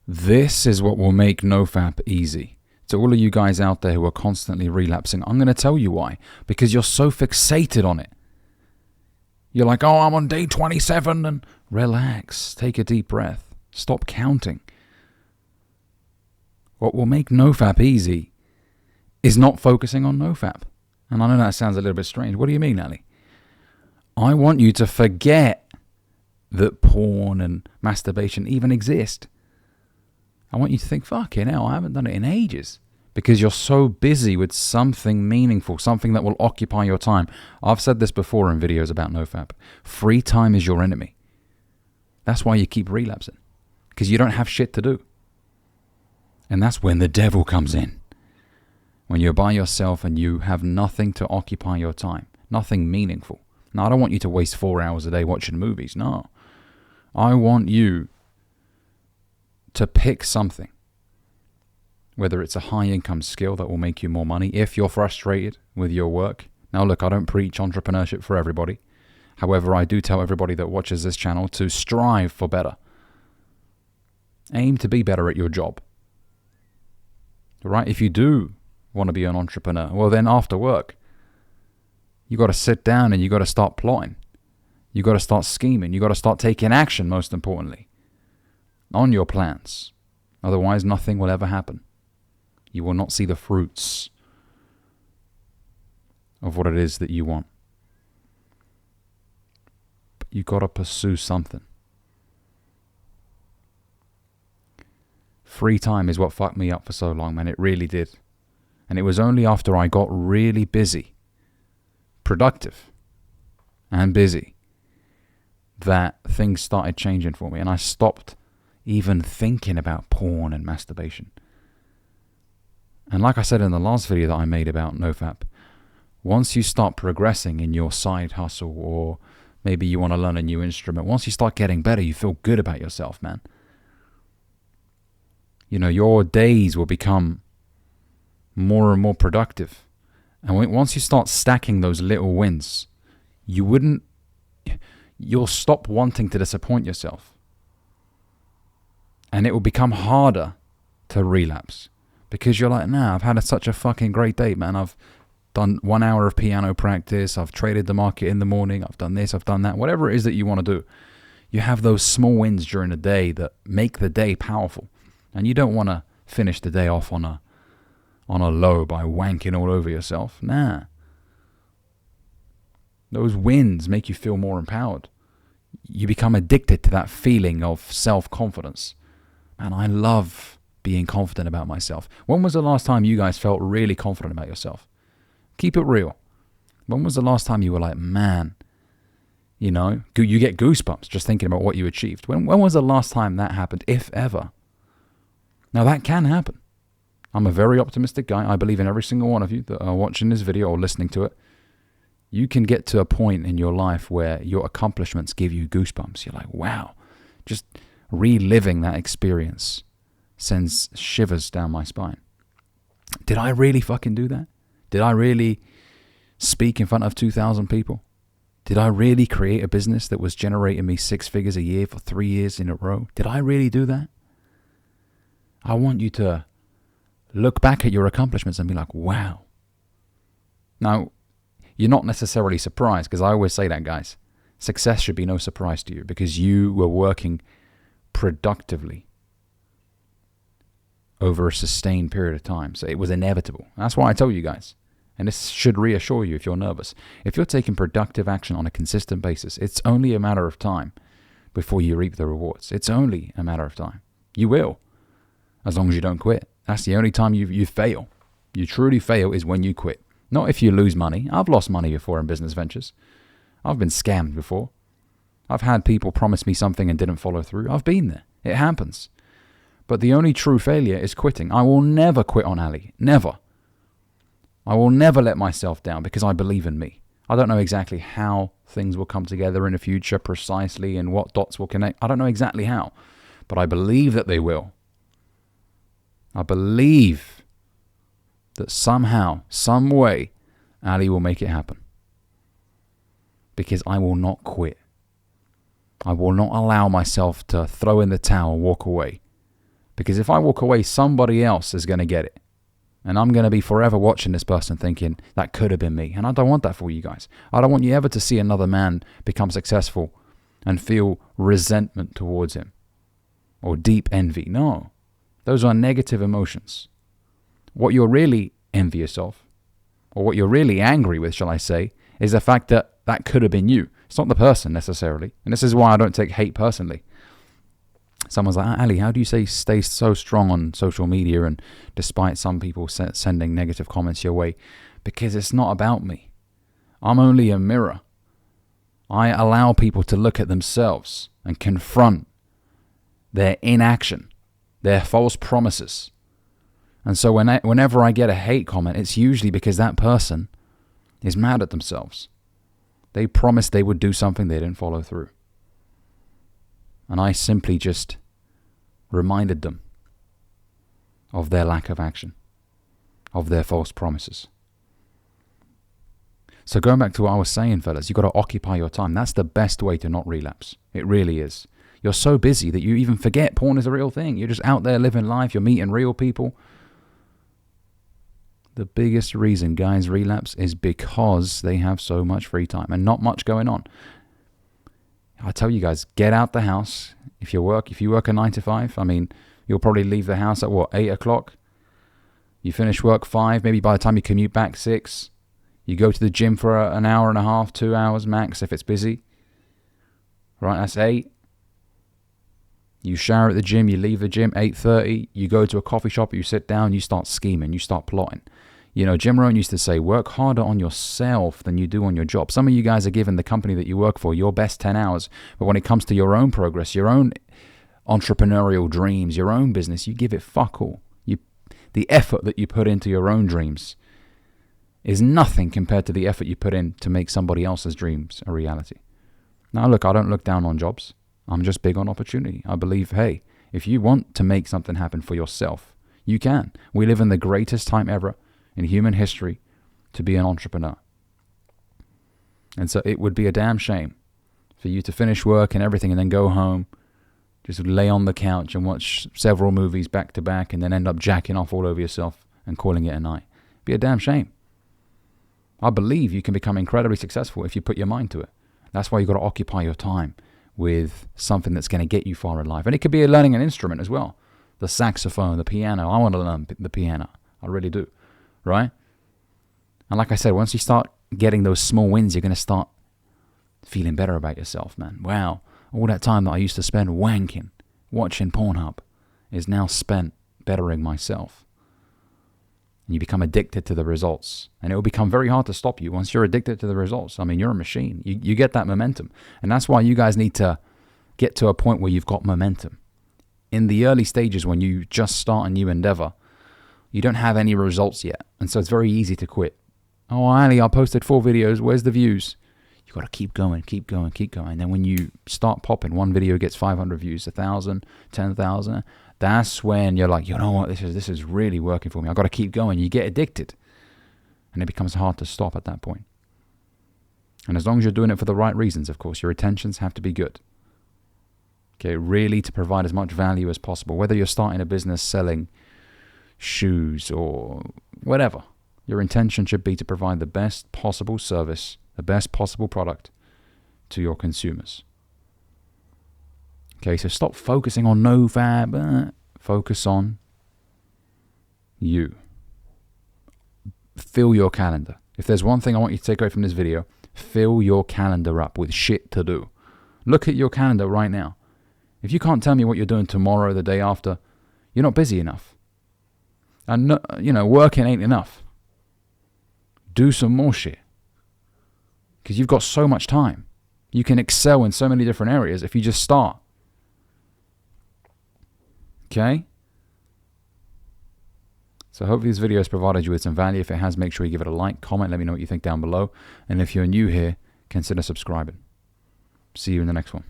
This is what will make NoFap easy. To all of you guys out there who are constantly relapsing, I'm going to tell you why. Because you're so fixated on it. You're like, oh, I'm on day 27, and relax. Take a deep breath. Stop counting. What will make NoFap easy is not focusing on NoFap. And I know that sounds a little bit strange. What do you mean, Ali? I want you to forget that porn and masturbation even exist. I want you to think, fucking hell, I haven't done it in ages. Because you're so busy with something meaningful, something that will occupy your time. I've said this before in videos about NoFap. Free time is your enemy. That's why you keep relapsing. Because you don't have shit to do. And that's when the devil comes in. When you're by yourself and you have nothing to occupy your time. Nothing meaningful. Now, I don't want you to waste 4 hours a day watching movies. No. I want you to pick something. Whether it's a high income skill that will make you more money if you're frustrated with your work. Now look, I don't preach entrepreneurship for everybody. However, I do tell everybody that watches this channel to strive for better. Aim to be better at your job. Right? If you do want to be an entrepreneur, well then after work, you got to sit down and you got to start plotting. You got to start scheming. You got to start taking action, most importantly, on your plans. Otherwise, nothing will ever happen. You will not see the fruits of what it is that you want. But you got to pursue something. Free time is what fucked me up for so long, man. It really did. And it was only after I got really busy, productive and busy, that things started changing for me. And I stopped even thinking about porn and masturbation. And like I said in the last video that I made about NoFap, once you start progressing in your side hustle, or maybe you want to learn a new instrument, once you start getting better, you feel good about yourself, man. You know, your days will become more and more productive. And once you start stacking those little wins, you'll stop wanting to disappoint yourself. And it will become harder to relapse. Because you're like, nah, I've had such a fucking great day, man. I've done 1 hour of piano practice. I've traded the market in the morning. I've done this, I've done that. Whatever it is that you want to do. You have those small wins during the day that make the day powerful. And you don't want to finish the day off on a low by wanking all over yourself. Nah. Those wins make you feel more empowered. You become addicted to that feeling of self-confidence. Man, I love being confident about myself. When was the last time you guys felt really confident about yourself? Keep it real. When was the last time you were like, man, you know, you get goosebumps just thinking about what you achieved? When was the last time that happened, if ever? Now that can happen. I'm a very optimistic guy. I believe in every single one of you that are watching this video or listening to it. You can get to a point in your life where your accomplishments give you goosebumps. You're like, wow, just reliving that experience sends shivers down my spine. Did I really fucking do that? Did I really speak in front of 2,000 people? Did I really create a business that was generating me 6 figures a year for 3 years in a row? Did I really do that? I want you to look back at your accomplishments and be like, wow. Now, you're not necessarily surprised, because I always say that, guys. Success should be no surprise to you because you were working productively over a sustained period of time. So it was inevitable. That's why I tell you guys. And this should reassure you if you're nervous. If you're taking productive action on a consistent basis, it's only a matter of time before you reap the rewards. It's only a matter of time. You will, as long as you don't quit. That's the only time you fail. You truly fail is when you quit. Not if you lose money. I've lost money before in business ventures. I've been scammed before. I've had people promise me something and didn't follow through. I've been there. It happens. But the only true failure is quitting. I will never quit on Ali. Never. I will never let myself down because I believe in me. I don't know exactly how things will come together in the future precisely and what dots will connect. I don't know exactly how. But I believe that they will. I believe that somehow, some way, Ali will make it happen. Because I will not quit. I will not allow myself to throw in the towel and walk away. Because if I walk away, somebody else is going to get it. And I'm going to be forever watching this person thinking, that could have been me. And I don't want that for you guys. I don't want you ever to see another man become successful and feel resentment towards him or deep envy. No, those are negative emotions. What you're really envious of, or what you're really angry with, shall I say, is the fact that that could have been you. It's not the person necessarily. And this is why I don't take hate personally. Someone's like, Ali, how do you stay so strong on social media and despite some people sending negative comments your way? Because it's not about me. I'm only a mirror. I allow people to look at themselves and confront their inaction, their false promises. And so whenever I get a hate comment, it's usually because that person is mad at themselves. They promised they would do something, they didn't follow through. And I simply just reminded them of their lack of action, of their false promises. So going back to what I was saying, fellas, you've got to occupy your time. That's the best way to not relapse. It really is. You're so busy that you even forget porn is a real thing. You're just out there living life. You're meeting real people. The biggest reason guys relapse is because they have so much free time and not much going on. I tell you guys, get out the house. If you work a 9 to 5, I mean, you'll probably leave the house at 8 o'clock. You finish work 5, maybe by the time you commute back 6. You go to the gym for an hour and a half, 2 hours max if it's busy. Right, that's 8. You shower at the gym, you leave the gym 8:30. You go to a coffee shop, you sit down, you start scheming, you start plotting. You know, Jim Rohn used to say, work harder on yourself than you do on your job. Some of you guys are giving the company that you work for your best 10 hours. But when it comes to your own progress, your own entrepreneurial dreams, your own business, you give it fuck all. The effort that you put into your own dreams is nothing compared to the effort you put in to make somebody else's dreams a reality. Now, look, I don't look down on jobs. I'm just big on opportunity. I believe, hey, if you want to make something happen for yourself, you can. We live in the greatest time ever in human history to be an entrepreneur. And so it would be a damn shame for you to finish work and everything and then go home, just lay on the couch and watch several movies back to back and then end up jacking off all over yourself and calling it a night. It'd be a damn shame. I believe you can become incredibly successful if you put your mind to it. That's why you've got to occupy your time with something that's going to get you far in life. And it could be learning an instrument as well. The saxophone, the piano. I want to learn the piano. I really do. Right? And like I said, once you start getting those small wins, you're going to start feeling better about yourself, man. Wow. All that time that I used to spend wanking, watching Pornhub, is now spent bettering myself. And you become addicted to the results. And it will become very hard to stop you once you're addicted to the results. I mean, you're a machine. You get that momentum. And that's why you guys need to get to a point where you've got momentum. In the early stages when you just start a new endeavor, you don't have any results yet. And so it's very easy to quit. Oh, Ali, I posted 4 videos. Where's the views? You got to keep going, keep going, keep going. And then when you start popping, one video gets 500 views, 1,000, 10,000. That's when you're like, you know what, this is really working for me. I've got to keep going. You get addicted. And it becomes hard to stop at that point. And as long as you're doing it for the right reasons, of course, your intentions have to be good. Okay, really to provide as much value as possible. Whether you're starting a business selling shoes or whatever, your intention should be to provide the best possible service, the best possible product to your consumers. Okay, so stop focusing on no FAP. Focus on you. Fill your calendar. If there's one thing I want you to take away from this video, fill your calendar up with shit to do. Look at your calendar right now. If you can't tell me what you're doing tomorrow, the day after, you're not busy enough. And, working ain't enough. Do some more shit. Because you've got so much time. You can excel in so many different areas if you just start. Okay? So hopefully this video has provided you with some value. If it has, make sure you give it a like, comment, let me know what you think down below. And if you're new here, consider subscribing. See you in the next one.